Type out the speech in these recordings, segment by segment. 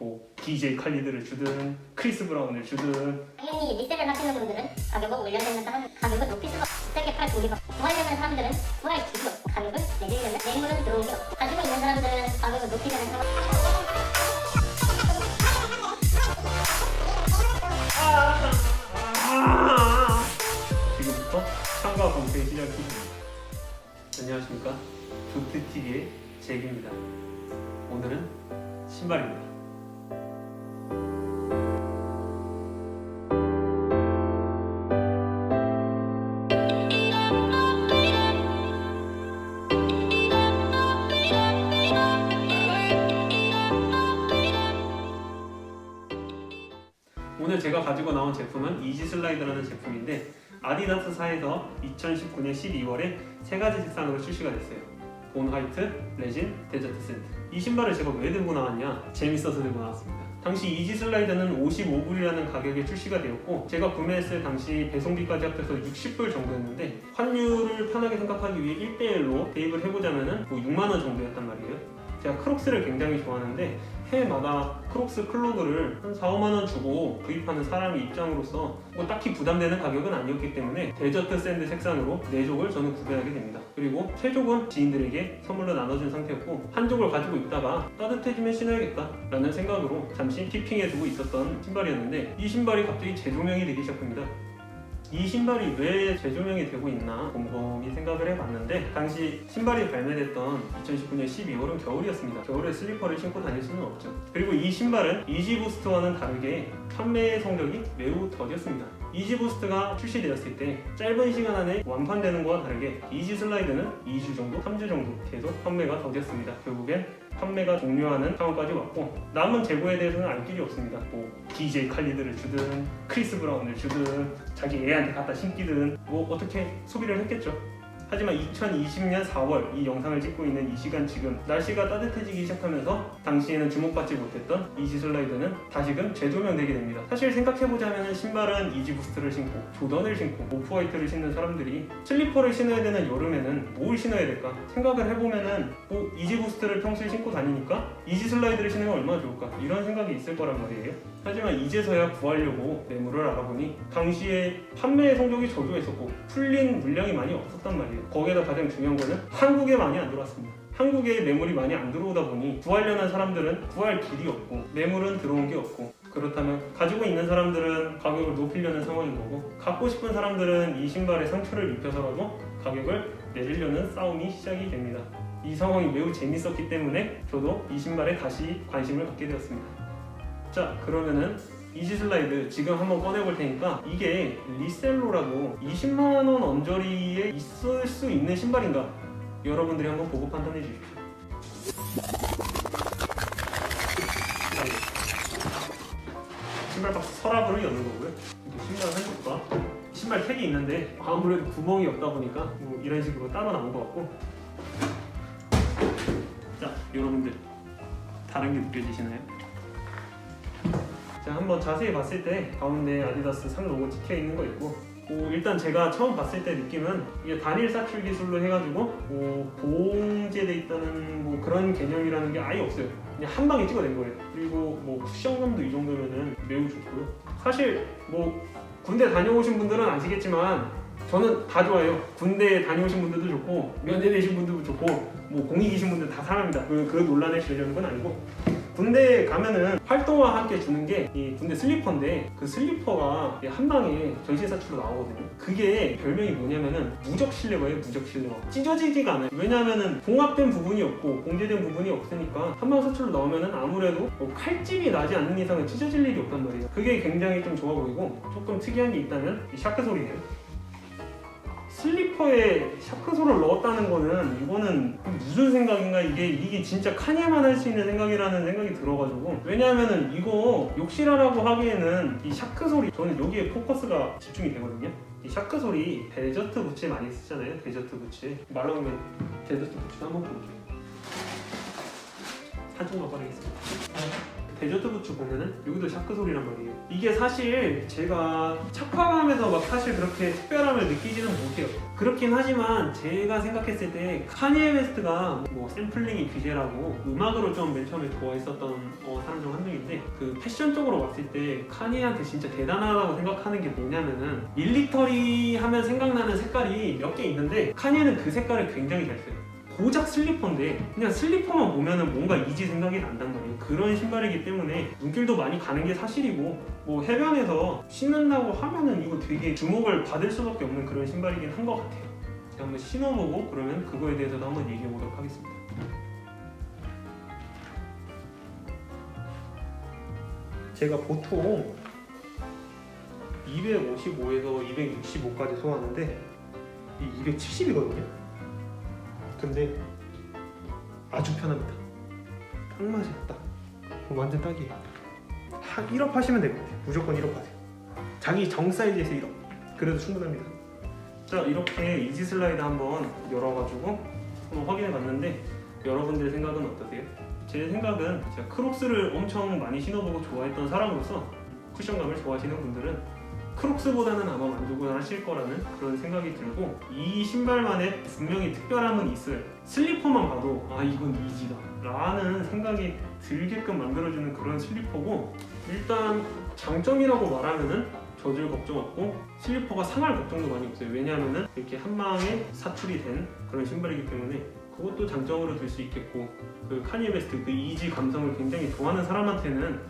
뭐 DJ 칼리드를 주든 크리스 브라운을 주든. 당연히 리셀을 하시는 분들은 가격을 올려내는 사람 가격을 높일 수가 없고, 세게 팔 동기가 없고, 구하려는 사람들은 구할 길이 없고, 가격을 내리려면 매물은 들어온 게 없고, 가지고 있는 사람들은 가격을 높이려는 상황. 지금부터 참가 검색이 시작합니다. 안녕하십니까, 조트TV의 잭입니다. 오늘은 신발입니다. 오늘 제가 가지고 나온 제품은 이지슬라이드라는 제품인데, 아디다스사에서 2019년 12월에 세 가지 색상으로 출시가 됐어요. 본 화이트, 레진, 데저트 샌드. 이 신발을 제가 왜 들고 나왔냐? 재밌어서 들고 나왔습니다. 당시 이지슬라이드는 55불이라는 가격에 출시가 되었고, 제가 구매했을 당시 배송비까지 합해서 60불 정도였는데, 환율을 편하게 생각하기 위해 1대1로 대입을 해보자면 6만원 정도였단 말이에요. 제가 크록스를 굉장히 좋아하는데 해마다 크록스 클로그를 한 4-5만원 주고 구입하는 사람의 입장으로서 뭐 딱히 부담되는 가격은 아니었기 때문에 데저트 샌드 색상으로 4족을 저는 구매하게 됩니다. 그리고 3족은 지인들에게 선물로 나눠준 상태였고, 한 족을 가지고 있다가 따뜻해지면 신어야겠다 라는 생각으로 잠시 키핑해 두고 있었던 신발이었는데, 이 신발이 갑자기 재조명이 되기 시작합니다. 이 신발이 왜 재조명이 되고 있나 곰곰이 생각을 해봤는데, 당시 신발이 발매됐던 2019년 12월은 겨울이었습니다. 겨울에 슬리퍼를 신고 다닐 수는 없죠. 그리고 이 신발은 이지부스트와는 다르게 판매 성적이 매우 더뎠습니다. 이지부스트가 출시되었을 때 짧은 시간 안에 완판되는 것과 다르게 이지슬라이드는 2주 정도, 3주 정도 계속 판매가 더뎠습니다. 결국엔 판매가 종료하는 상황까지 왔고, 남은 재고에 대해서는 알 길이 없습니다. 뭐 DJ 칼리드를 주든 크리스 브라운을 주든 자기 애한테 갖다 신기든 뭐 어떻게 소비를 했겠죠. 하지만 2020년 4월 이 영상을 찍고 있는 이 시간 지금 날씨가 따뜻해지기 시작하면서 당시에는 주목받지 못했던 이지슬라이드는 다시금 재조명되게 됩니다. 사실 생각해보자면 신발은 이지부스트를 신고 조던을 신고 오프화이트를 신는 사람들이 슬리퍼를 신어야 되는 여름에는 뭘 신어야 될까 생각을 해보면은 뭐 이지부스트를 평소에 신고 다니니까 이지슬라이드를 신으면 얼마나 좋을까 이런 생각이 있을 거란 말이에요. 하지만 이제서야 구하려고 매물을 알아보니 당시에 판매 성적이 저조했었고 풀린 물량이 많이 없었단 말이에요. 거기에다 가장 중요한 거는 한국에 많이 안 들어왔습니다. 한국에 매물이 많이 안 들어오다 보니 구하려는 사람들은 구할 길이 없고 매물은 들어온 게 없고, 그렇다면 가지고 있는 사람들은 가격을 높이려는 상황인 거고, 갖고 싶은 사람들은 이 신발에 상처를 입혀서라도 가격을 내리려는 싸움이 시작이 됩니다. 이 상황이 매우 재밌었기 때문에 저도 이 신발에 다시 관심을 갖게 되었습니다. 자, 그러면은 이지슬라이드 지금 한번 꺼내볼 테니까 이게 리셀로라도 20만원 언저리에 있을 수 있는 신발인가 여러분들이 한번 보고 판단해 주십시오. 신발 박스 서랍으로 여는 거고요. 이렇게 신발 한쪽과 신발 택이 있는데 아무래도 구멍이 없다 보니까 뭐 이런 식으로 따로 나온 것 같고, 자, 여러분들 다른 게 느껴지시나요? 자, 한번 자세히 봤을 때 가운데 아디다스 상 로고 찍혀 있는 거 있고, 일단 제가 처음 봤을 때 느낌은 이게 단일 사출 기술로 해가지고 봉제돼 있다는 뭐 그런 개념이라는 게 아예 없어요. 그냥 한 방에 찍어낸 거예요. 그리고 뭐 쿠션감도 이 정도면은 매우 좋고요. 사실 뭐 군대 다녀오신 분들은 아시겠지만 저는 다 좋아해요. 군대 다녀오신 분들도 좋고 면제되신 분들도 좋고 뭐 공익 계신 분들 다 사랑합니다. 그 논란에 지려는 건 아니고, 군대에 가면은 활동과 함께 주는 게 이 군대 슬리퍼인데, 그 슬리퍼가 한 방에 전신사출로 나오거든요. 그게 별명이 뭐냐면은 무적 실내화예요. 무적 실내화. 찢어지지가 않아요. 왜냐하면은 봉합된 부분이 없고 봉제된 부분이 없으니까 한 방 사출로 나오면은 아무래도 칼집이 나지 않는 이상은 찢어질 일이 없단 말이에요. 그게 굉장히 좀 좋아 보이고, 조금 특이한 게 있다면 이 샤크 소리네요. 슬리퍼에 샤크솔을 넣었다는 거는 이거는 무슨 생각인가, 이게 진짜 카니에만 할 수 있는 생각이라는 생각이 들어가지고, 왜냐하면은 이거 욕실하라고 하기에는 이 샤크솔이 저는 여기에 포커스가 집중이 되거든요. 이 샤크솔이 데저트 부츠에 많이 쓰잖아요. 데저트 부츠에 말 나오면 데저트 부츠 한번 볼게요. 한쪽만 꺼내겠습니다. 데저트 부츠 보면은 여기도 샤크솔이란 말이에요. 이게 사실 제가 착화감에서 막 사실 그렇게 특별함을 느끼지는 못해요. 그렇긴 하지만 제가 생각했을 때 카니에 웨스트가 뭐 샘플링이 규제라고 음악으로 좀 맨 처음에 좋아했었던 사람 중 한 명인데, 그 패션 쪽으로 왔을 때 카니에한테 진짜 대단하다고 생각하는 게 뭐냐면은 밀리터리 하면 생각나는 색깔이 몇 개 있는데 카니에는 그 색깔을 굉장히 잘 써요. 고작 슬리퍼인데 그냥 슬리퍼만 보면은 뭔가 이지 생각이 난단 말이에요. 그런 신발이기 때문에 눈길도 많이 가는 게 사실이고 뭐 해변에서 신는다고 하면은 이거 되게 주목을 받을 수밖에 없는 그런 신발이긴 한 것 같아요. 제가 한번 신어보고 그러면 그거에 대해서도 한번 얘기해 보도록 하겠습니다. 제가 보통 255에서 265까지 소화하는데 이 270이거든요. 근데 아주 편합니다. 딱 맞아요. 딱 완전 딱이에요. 한 1업 하시면 될 것 같아요. 무조건 1업 하세요. 자기 정 사이즈에서 1업 그래도 충분합니다. 자, 이렇게 이지 슬라이드 한번 열어가지고 한번 확인해 봤는데 여러분들 생각은 어떠세요? 제 생각은 제가 크록스를 엄청 많이 신어보고 좋아했던 사람으로서 쿠션감을 좋아하시는 분들은 크록스보다는 아마 만족을 하실 거라는 그런 생각이 들고, 이 신발만의 분명히 특별함은 있어요. 슬리퍼만 봐도 아 이건 이지다 라는 생각이 들게끔 만들어주는 그런 슬리퍼고, 일단 장점이라고 말하면은 젖을 걱정 없고 슬리퍼가 상할 걱정도 많이 없어요. 왜냐하면은 이렇게 한 방에 사출이 된 그런 신발이기 때문에 그것도 장점으로 들 수 있겠고, 그 카니에 웨스트 그 이지 감성을 굉장히 좋아하는 사람한테는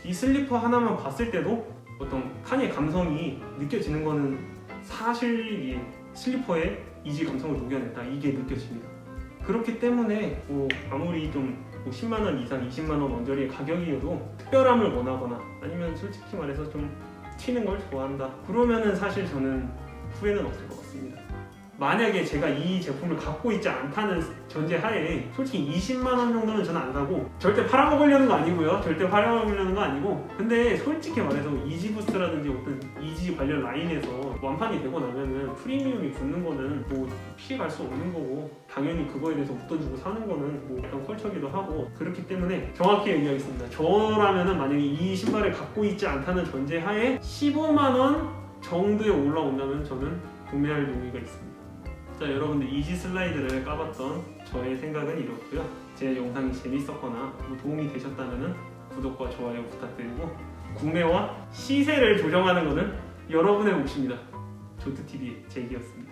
이 슬리퍼 하나만 봤을 때도 어떤 카니의 감성이 느껴지는 거는 사실 이 슬리퍼의 이지 감성을 녹여냈다 이게 느껴집니다. 그렇기 때문에 뭐 아무리 좀 10만원 이상 20만원 언저리의 가격이어도 특별함을 원하거나 아니면 솔직히 말해서 좀 튀는 걸 좋아한다 그러면은 사실 저는 후회는 없을 것 같습니다. 만약에 제가 이 제품을 갖고 있지 않다는 전제하에 솔직히 20만원 정도는 저는 안 사고, 절대 팔아먹으려는 거 아니고요. 절대 팔아먹으려는 거 아니고, 근데 솔직히 말해서 이지부스트라든지 어떤 이지 관련 라인에서 완판이 되고 나면은 프리미엄이 붙는 거는 뭐 피해갈 수 없는 거고, 당연히 그거에 대해서 웃돈 주고 사는 거는 뭐 어떤 컬처기도 하고, 그렇기 때문에 정확히 얘기하겠습니다. 저라면은 만약에 이 신발을 갖고 있지 않다는 전제하에 15만원 정도에 올라온다면 저는 구매할 용의가 있습니다. 자, 여러분들 이지 슬라이드를 까봤던 저의 생각은 이렇고요. 제 영상이 재밌었거나 뭐 도움이 되셨다면 구독과 좋아요 부탁드리고, 구매와 시세를 조정하는 것은 여러분의 몫입니다. 조트TV의 제이기였습니다.